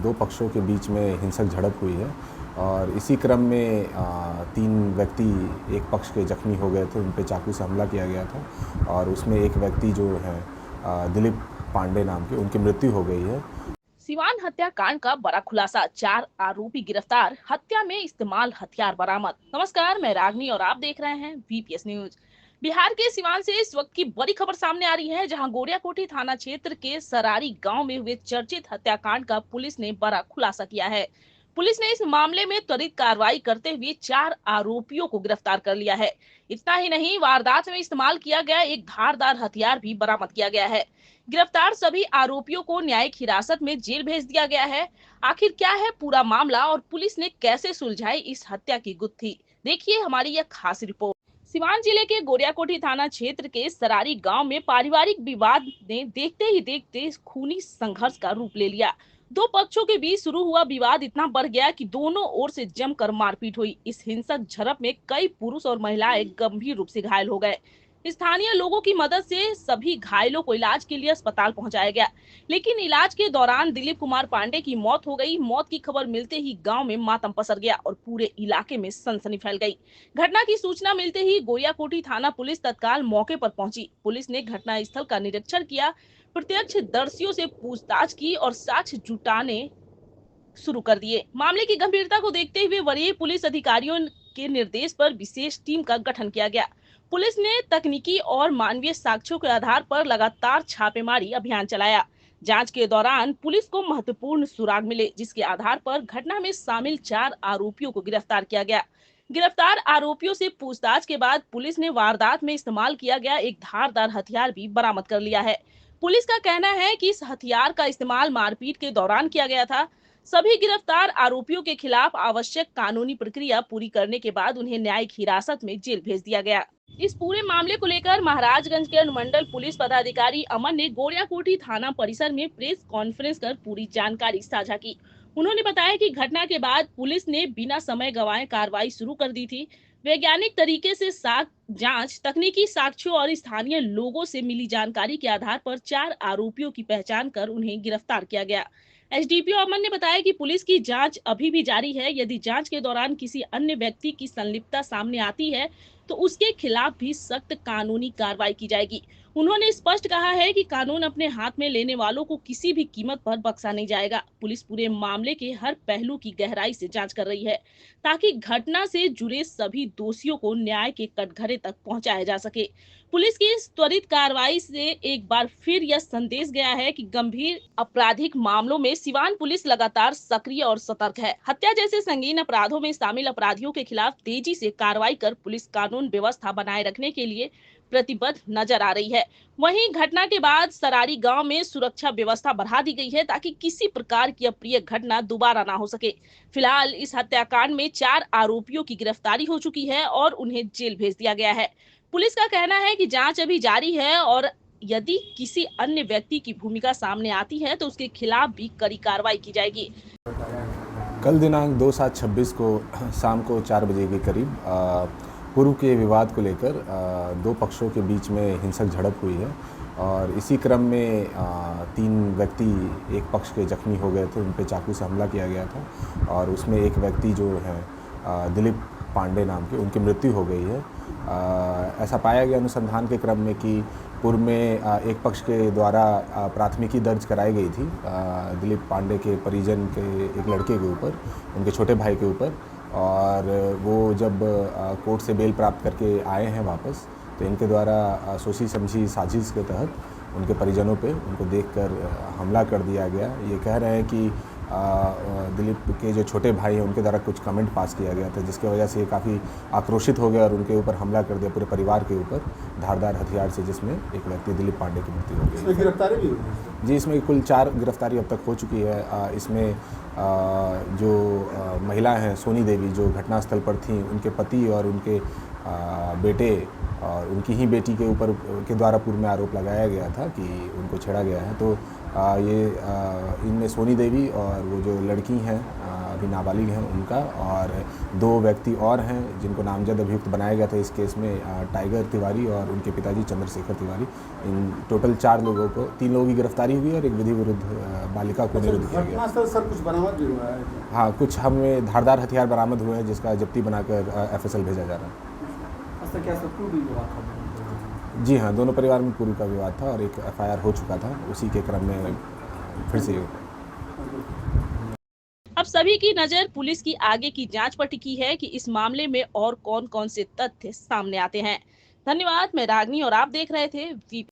दो पक्षों के बीच में हिंसक झड़प हुई है और इसी क्रम में 3 व्यक्ति एक पक्ष के जख्मी हो गए थे, उन पे चाकू से हमला किया गया था और उसमें एक व्यक्ति जो है दिलीप पांडे नाम के, उनकी मृत्यु हो गई है। सिवान हत्याकांड का बड़ा खुलासा, 4 आरोपी गिरफ्तार, हत्या में इस्तेमाल हथियार बरामद। नमस्कार, मैं रागनी और आप देख रहे हैं वीपीएस न्यूज। बिहार के सिवान से इस वक्त की बड़ी खबर सामने आ रही है, जहां गोरियाकोठी थाना क्षेत्र के सरारी गांव में हुए चर्चित हत्याकांड का पुलिस ने बड़ा खुलासा किया है। पुलिस ने इस मामले में त्वरित कार्रवाई करते हुए 4 आरोपियों को गिरफ्तार कर लिया है। इतना ही नहीं, वारदात में इस्तेमाल किया गया एक धारदार हथियार भी बरामद किया गया है। गिरफ्तार सभी आरोपियों को न्यायिक हिरासत में जेल भेज दिया गया है। आखिर क्या है पूरा मामला और पुलिस ने कैसे सुलझाई इस हत्या की गुत्थी, देखिए हमारी यह खास रिपोर्ट। सिवान जिले के गोरियाकोठी थाना क्षेत्र के सरारी गांव में पारिवारिक विवाद ने देखते ही देखते खूनी संघर्ष का रूप ले लिया। दो पक्षों के बीच शुरू हुआ विवाद इतना बढ़ गया कि दोनों ओर से जमकर मारपीट हुई। इस हिंसक झड़प में कई पुरुष और महिलाएं गंभीर रूप से घायल हो गए। स्थानीय लोगों की मदद से सभी घायलों को इलाज के लिए अस्पताल पहुंचाया गया, लेकिन इलाज के दौरान दिलीप कुमार पांडे की मौत हो गई। मौत की खबर मिलते ही गांव में मातम पसर गया और पूरे इलाके में सनसनी फैल गई। घटना की सूचना मिलते ही गोरियाकोठी थाना पुलिस तत्काल मौके पर पहुंची। पुलिस ने घटना स्थल का निरीक्षण किया, प्रत्यक्षदर्शियों से पूछताछ की और साक्ष्य जुटाने शुरू कर दिए। मामले की गंभीरता को देखते हुए वरीय पुलिस अधिकारियों के निर्देश पर विशेष टीम का गठन किया गया। पुलिस ने तकनीकी और मानवीय साक्ष्यों के आधार पर लगातार छापेमारी अभियान चलाया। जांच के दौरान पुलिस को महत्वपूर्ण सुराग मिले, जिसके आधार पर घटना में शामिल 4 आरोपियों को गिरफ्तार किया गया। गिरफ्तार आरोपियों से पूछताछ के बाद पुलिस ने वारदात में इस्तेमाल किया गया एक धारदार हथियार भी बरामद कर लिया है। पुलिस का कहना है कि इस हथियार का इस्तेमाल मारपीट के दौरान किया गया था। सभी गिरफ्तार आरोपियों के खिलाफ आवश्यक कानूनी प्रक्रिया पूरी करने के बाद उन्हें न्यायिक हिरासत में जेल भेज दिया गया। इस पूरे मामले को लेकर महाराजगंज के अनुमंडल पुलिस पदाधिकारी अमन ने गोरियाकोठी थाना परिसर में प्रेस कॉन्फ्रेंस कर पूरी जानकारी साझा की। उन्होंने बताया कि घटना के बाद पुलिस ने बिना समय गंवाए कार्रवाई शुरू कर दी थी। वैज्ञानिक तरीके से जांच, तकनीकी साक्ष्यों और स्थानीय लोगों से मिली जानकारी के आधार पर 4 आरोपियों की पहचान कर उन्हें गिरफ्तार किया गया। एसडीपीओ अमन ने बताया कि पुलिस की जांच अभी भी जारी है। यदि जांच के दौरान किसी अन्य व्यक्ति की संलिप्तता सामने आती है तो उसके खिलाफ भी सख्त कानूनी कार्रवाई की जाएगी। उन्होंने स्पष्ट कहा है कि कानून अपने हाथ में लेने वालों को किसी भी कीमत पर बख्शा नहीं जाएगा। पुलिस पूरे मामले के हर पहलू की गहराई से जांच कर रही है, ताकि घटना से जुड़े सभी दोषियों को न्याय के कटघरे तक पहुंचाया जा सके। पुलिस की इस त्वरित कार्रवाई से एक बार फिर यह संदेश गया है कि गंभीर आपराधिक मामलों में सिवान पुलिस लगातार सक्रिय और सतर्क है। हत्या जैसे संगीन अपराधों में शामिल अपराधियों के खिलाफ तेजी से कार्रवाई कर पुलिस कानून व्यवस्था बनाए रखने के लिए प्रतिबद्ध नजर आ रही है। वहीं घटना के बाद सरारी गांव में सुरक्षा व्यवस्था बढ़ा दी गई है, ताकि किसी प्रकार की अप्रिय घटना दोबारा ना हो सके। फिलहाल इस हत्याकांड में 4 आरोपियों की गिरफ्तारी हो चुकी है और उन्हें जेल भेज दिया गया है। पुलिस का कहना है कि जांच अभी जारी है और यदि किसी अन्य व्यक्ति की भूमिका सामने आती है तो उसके खिलाफ भी कड़ी कार्रवाई की जाएगी। कल दिनांक 2/7/26 को शाम को 4 बजे के करीब पूर्व के विवाद को लेकर दो पक्षों के बीच में हिंसक झड़प हुई है और इसी क्रम में 3 व्यक्ति एक पक्ष के जख्मी हो गए थे, उन पे चाकू से हमला किया गया था और उसमें एक व्यक्ति जो है दिलीप पांडे नाम के, उनकी मृत्यु हो गई है। ऐसा पाया गया अनुसंधान के क्रम में कि पूर्व में एक पक्ष के द्वारा प्राथमिकी दर्ज कराई गई थी दिलीप पांडे के परिजन के एक लड़के के ऊपर, उनके छोटे भाई के ऊपर, और वो जब कोर्ट से बेल प्राप्त करके आए हैं वापस, तो इनके द्वारा सोची समझी साजिश के तहत उनके परिजनों पे उनको देखकर हमला कर दिया गया। ये कह रहे हैं कि दिलीप के जो छोटे भाई हैं उनके द्वारा कुछ कमेंट पास किया गया था, जिसकी वजह से ये काफ़ी आक्रोशित हो गया और उनके ऊपर हमला कर दिया, पूरे परिवार के ऊपर धारदार हथियार से, जिसमें एक व्यक्ति दिलीप पांडे की मृत्यु हो गई। गिरफ्तारी भी हुई जी, इसमें कुल 4 गिरफ्तारी अब तक हो चुकी है। इसमें जो महिला हैं सोनी देवी, जो घटनास्थल पर थीं, उनके पति और उनके बेटे और उनकी ही बेटी के ऊपर के द्वारा पूर्व में आरोप लगाया गया था कि उनको छेड़ा गया है। तो ये इनमें सोनी देवी और वो जो लड़की हैं अभी नाबालिग हैं उनका, और 2 व्यक्ति और हैं जिनको नामजद अभियुक्त बनाया गया था इस केस में, टाइगर तिवारी और उनके पिताजी चंद्रशेखर तिवारी। इन टोटल 4 लोगों को, 3 लोगों की गिरफ्तारी हुई है और एक विधि विरुद्ध बालिका को निरुद्ध किया गया। घटनास्थल सर कुछ बरामद भी हुआ है? हाँ, कुछ हमें धारदार हथियार बरामद हुए हैं जिसका जब्ती बनाकर FSL भेजा जा रहा है। अच्छा, क्या सब पूर्व भी हुआ था? जी हाँ, दोनों परिवार में पूर्व का विवाद था और एक FIR हो चुका था, उसी के क्रम में फिर से। अब सभी की नजर पुलिस की आगे की जांच पर टिकी है कि इस मामले में और कौन-कौन से तथ्य सामने आते हैं। धन्यवाद, मैं रागनी और आप देख रहे थे वी